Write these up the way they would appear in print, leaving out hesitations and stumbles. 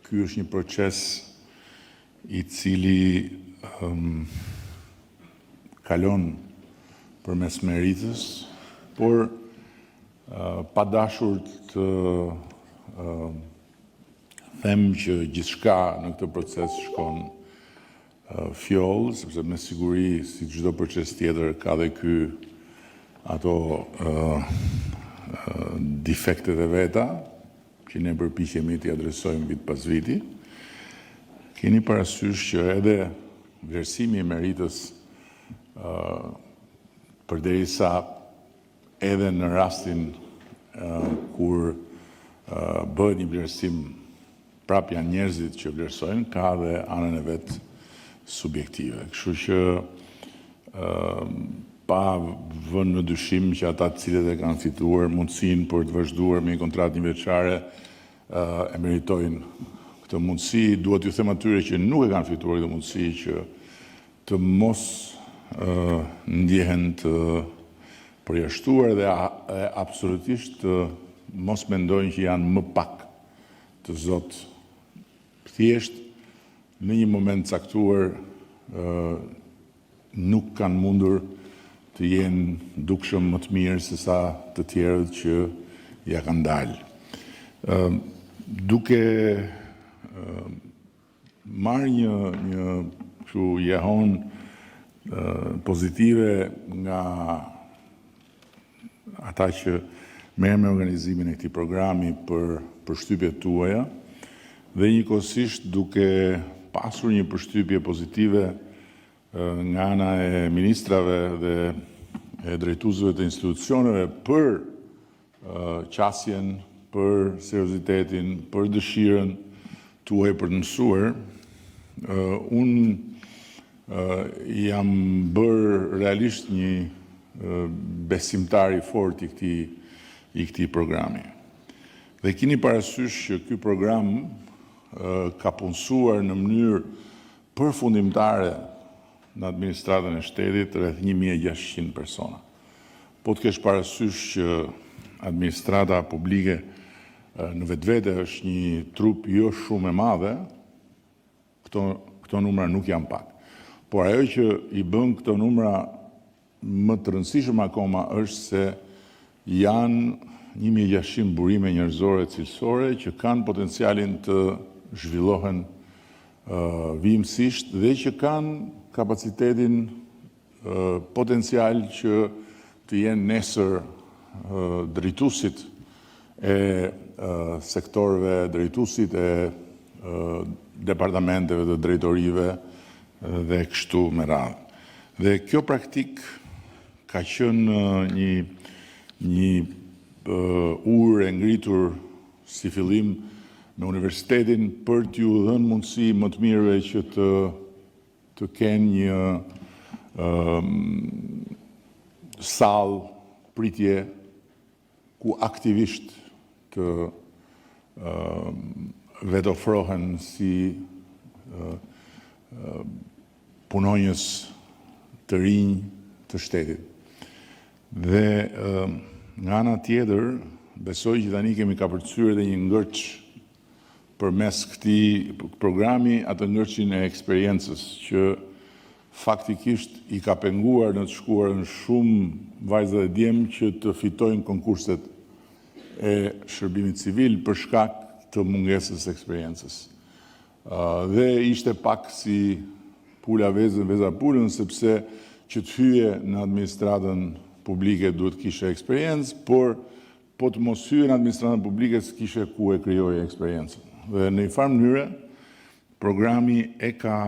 ky është një proces i cili kalon përmes meritës, por pa dashur të them që gjithçka në këtë proces shkon fjoll, sepse me siguri, si çdo proces tjetër, ka dhe ky ato defektet e veta, që ne përpiqemi t'i adresojmë vit pas viti. Keni parasysh që edhe vlerësimi i meritës përderisa edhe në rastin kur bëhet një vlerësim prap janë njerëzit që vlerësojnë, ka dhe anën e vet subjektive. Kështu që pa vënë në dyshim që ata të cilët e kanë fituar mundësinë për të vazhduar me një kontratë njëvjeçare e meritojnë këtë mundësi. Duhet t'ju them atyre që nuk e kanë fituar këtë mundësi që të mos ndjehen të përjashtuar dhe absolutisht mos mendojnë që janë më pak të Zot. Thjesht në një moment caktuar nuk kanë mundur të jenë dukshëm më të mirë se sa të tjerët që ja kanë dalë. Duke marrë një kështu jehon pozitive nga ata që merren me organizimin e këtij programi për përshtypjet tuaja dhe njëkohësisht duke pasur një përshtypje pozitive nga ana e ministrave dhe e drejtuesve të institucioneve për qasjen, për seriozitetin, për dëshirën tuaj për të mësuar, unë jam bërë realisht një besimtar i fortë i këtij programi. Dhe keni parasysh që ky program ka punësuar në mënyrë përfundimtare në administratën e shtetit rreth 1600 persona. Po të kesh parasysh që administrata publike në vetvete është një trup jo shumë e madhe, këto numra nuk janë pak. Por ajo që i bën këto numra më të rëndësishëm akoma është se janë 1600 burime njerëzore cilësore që kanë potencialin të zhvillohen vijimësisht dhe që kanë kapacitetin potencial që të jenë nesër drejtuesit e sektorëve, drejtuesit e departamenteve të drejtorive dhe kështu me radhë. Dhe kjo praktik ka qenë një urë e ngritur si fillim me universitetin për t'ju dhënë mundësi më të mirëve që të kenë një sallë pritje ku aktivisht të vetofrohen si punonjës të rinj të shtetit. Dhe nga ana tjetër, besoj që tani kemi kapërcyer edhe një ngërç përmes këtij programi, atë ngërçin e eksperiencës që faktikisht i ka penguar në të shkuarën shumë vajza dhe djem që të fitojnë konkurset e shërbimit civil për shkak të mungesës eksperiencës. Dhe ishte pak si pula vezën, veza pulën, sepse që të hyje në administratën publike duhet kishe eksperiencë, por po të mos hyje në administratën publike s'kishe ku e krijoje eksperiencën. Dhe në një farë mënyre, programi e ka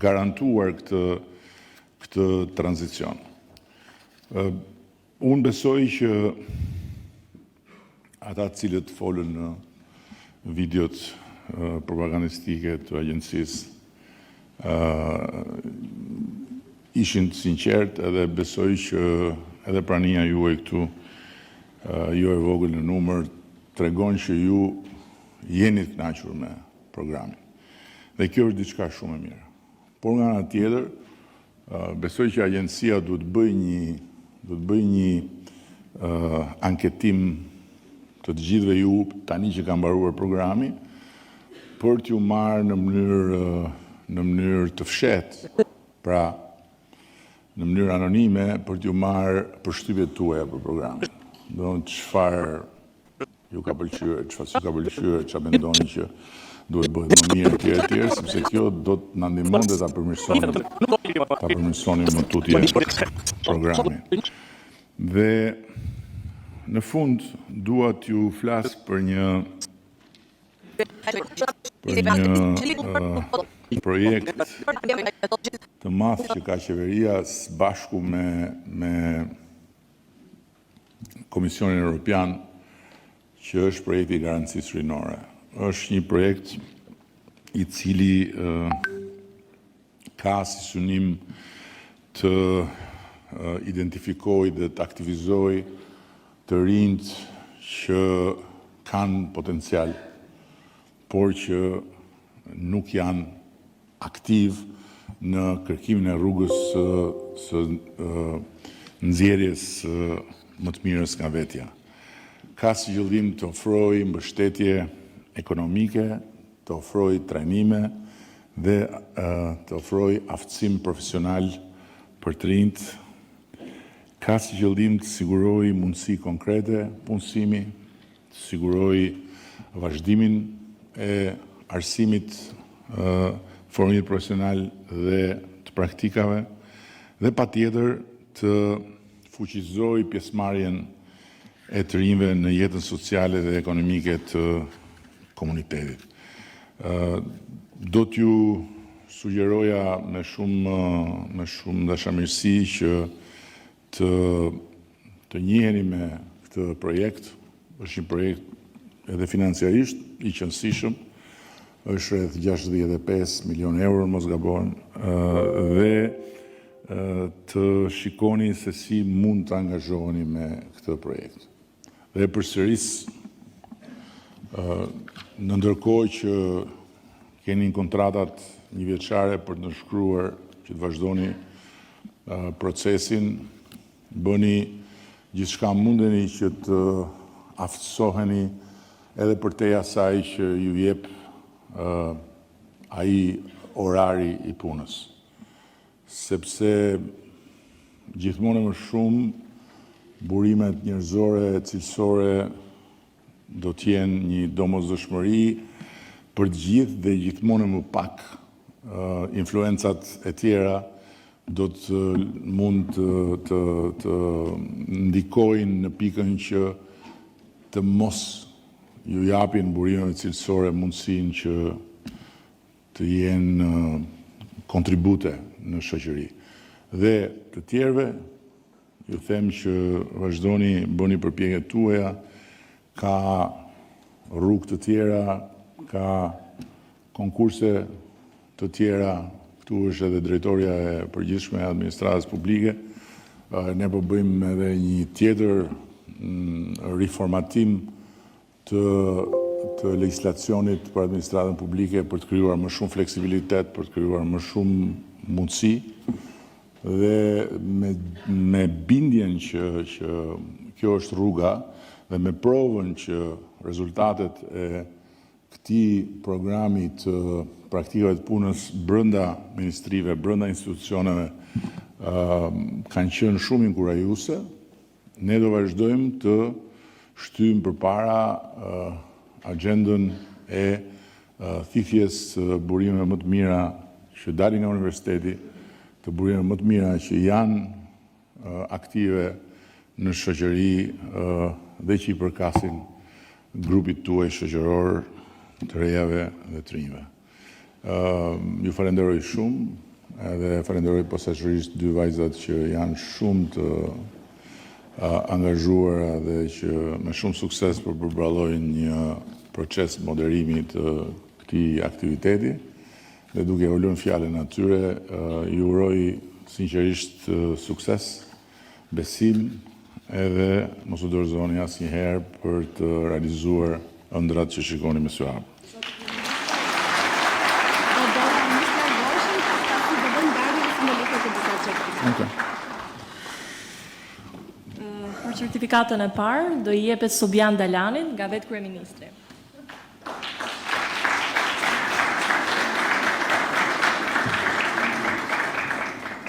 garantuar këtë tranzicion. Unë besoj që ata cilët folën në videot propagandistike të agjencisë ishin të sinqert edhe besoj që edhe prania juaj këtu jo e vogël në numër tregon që ju jeni të kënaqur me programin. Dhe kjo është diçka shumë e mirë. Por nga ana tjetër, besoj që agjencia duhet bëj një anketim të gjithëve ju tani që ka mbaruar programi, për t'ju marrë në mënyrë të fshehtë, pra në mënyrë anonime, për t'ju marrë përshtypjet tuaja për programin. Do çfarë ju ka pëlqyer, çfarë s'ju ka pëlqyer, çfarë mendoni që duhet bëhet më mirë etj, sepse kjo do të na ndihmonte ta përmirësonim më tutje programin. Dhe në fund dua t'ju flas për një projekt të madh që ka qeveria së bashku me Komisionin Evropian, që është projekti i garancisë rinore. Është një projekt i cili ka si synim të identifikoj dhe të aktivizoj të rinjt që kanë potencial, por që nuk janë aktiv në kërkimin e rrugës së nxjerrjes më të mirës nga vetja. Ka si qëllim të ofrojë mbështetje ekonomike, të ofrojë trajnime dhe të ofrojë aftësim profesional për të rinjt. Ka si qëllim të sigurojë mundësi konkrete punësimi, të sigurojë vazhdimin e arsimit, formimit profesional dhe të praktikave, dhe patjetër të fuqizoj pjesëmarrjen e të rinjve në jetën sociale dhe ekonomike të komunitetit. Do t'ju sugjeroja me shumë dashamirësi që të njiheni me këtë projekt. Është një projekt edhe financiarisht i qëndësishëm, është rreth 65 milion euro, mos gabon, dhe të shikoni se si mund të angazhoheni me këtë projekt. Dhe përsëris, në ndërkohë që keni kontratat një vjeçare për të nënshkruar që të vazhdoni procesin, bëni gjithçka mundeni që të aftësoheni edhe për te asaj që ju jep ai orari i punës. Sepse gjithmonë më shumë burimet njerëzore, cilësore do t'jenë një domosdoshmëri për të gjithë dhe gjithmonë më pak influencat e tjera do të mund të ndikojnë në pikën që të mos ju japin burimeve cilësore mundësinë që të jenë kontribute në shoqëri. Dhe të tjerëve, ju them që vazhdoni, bëni përpjekjet tuaja, ka rrugë të tjera, ka konkurse të tjera, këtu është edhe drejtoria e përgjithshme e administratës publike. Ne po bëjmë edhe një tjetër riformatim të legislacionit për administratën publike për të krijuar më shumë fleksibilitet, për të krijuar më shumë mundësi, dhe me bindjen që kjo është rruga dhe me provën që rezultatet e këtij programi të praktikave të punës brenda ministrive, brenda institucioneve kanë qenë shumë inkurajuese. Ne do vazhdojmë të shtyjmë përpara agjendën e thithjes burimeve më të mira që dalin nga universiteti, të burimeve më të mira që janë aktive në shoqëri dhe që i përkasin grupit tuaj shoqëror të rejave dhe të rinjve. Ju falenderoj shumë edhe falenderoj posaçërisht dy vajzat që janë shumë të angazhuara dhe që me shumë sukses për përballojnë një proces moderimi të këtij aktiviteti. Dhe duke u lënë fjalën atyre, ju uroj sinqerisht sukses, besim, edhe mos u dorëzoni asnjëherë për të realizuar ëndrat që shikoni me sy hap. Për Certifikatën e parë do i jepet Subian Dalanit nga vetë kryeministri.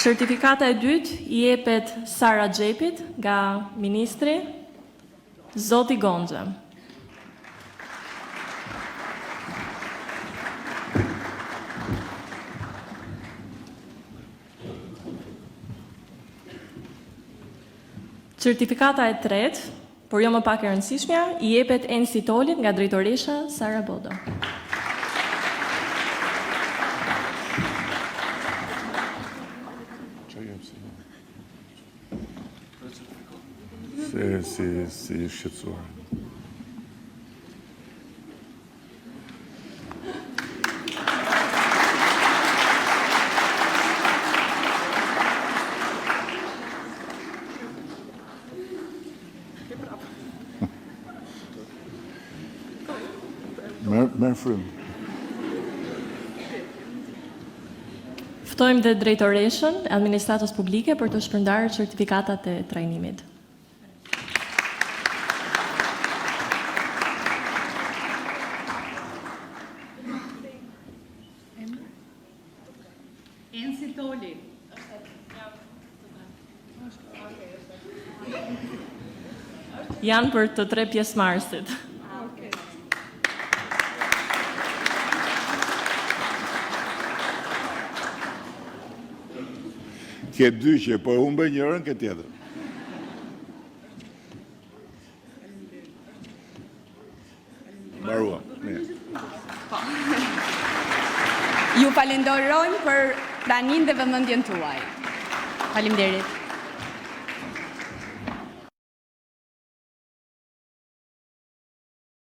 Certifikata e dytë i jepet Sara Xhepit nga ministri Zoti Gonxha. Certifikata e tretë, por jo më pak e rëndësishmja, i jepet Ensi Tolit nga drejtoresha Sara Bodo. Si shqetësuar. Merë frymë. Ftojmë dhe drejtoreshën e administratës publike për të shpërndarë certifikatat e trajnimit. Ensi Toli. Janë për të 3 pjesëmarrësit. Ke dy që po e humbe njërën, ke tjetër. Mbarua. Ju falenderojmë për praninë dhe vëmendjen tuaj. Faleminderit.